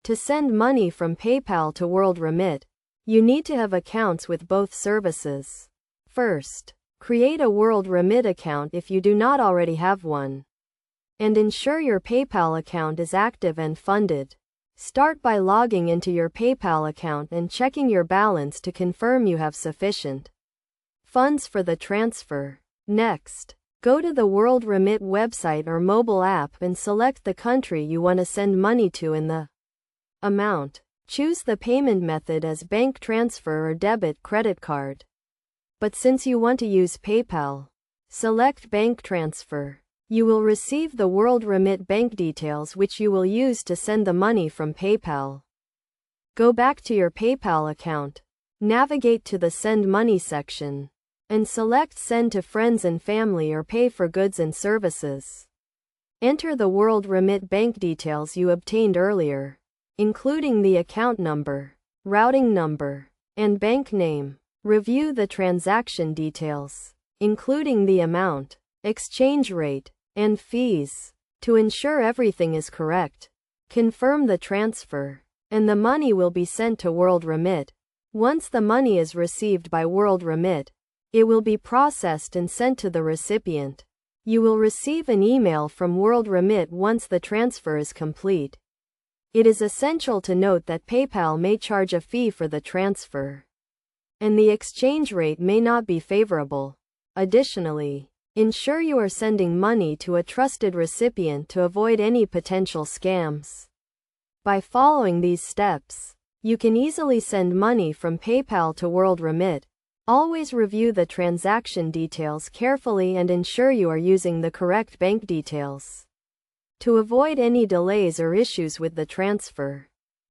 To send money from PayPal to WorldRemit, you need to have accounts with both services. First, create a WorldRemit account if you do not already have one, and ensure your PayPal account is active and funded. Start by logging into your PayPal account and checking your balance to confirm you have sufficient funds for the transfer. Next, go to the WorldRemit website or mobile app and select the country you want to send money to and the amount. Choose the payment method as bank transfer or debit credit card. But since you want to use PayPal, select bank transfer. You will receive the WorldRemit bank details which you will use to send the money from PayPal. Go back to your PayPal account, navigate to the Send Money section, and select Send to Friends and Family or Pay for Goods and Services. Enter the WorldRemit bank details you obtained earlier, including the account number, routing number, and bank name. Review the transaction details, including the amount, exchange rate, and fees. To ensure everything is correct, confirm the transfer, and the money will be sent to WorldRemit. Once the money is received by WorldRemit, it will be processed and sent to the recipient. You will receive an email from WorldRemit once the transfer is complete. It is essential to note that PayPal may charge a fee for the transfer, and the exchange rate may not be favorable. Additionally, ensure you are sending money to a trusted recipient to avoid any potential scams. By following these steps, you can easily send money from PayPal to WorldRemit. Always review the transaction details carefully and ensure you are using the correct bank details to avoid any delays or issues with the transfer.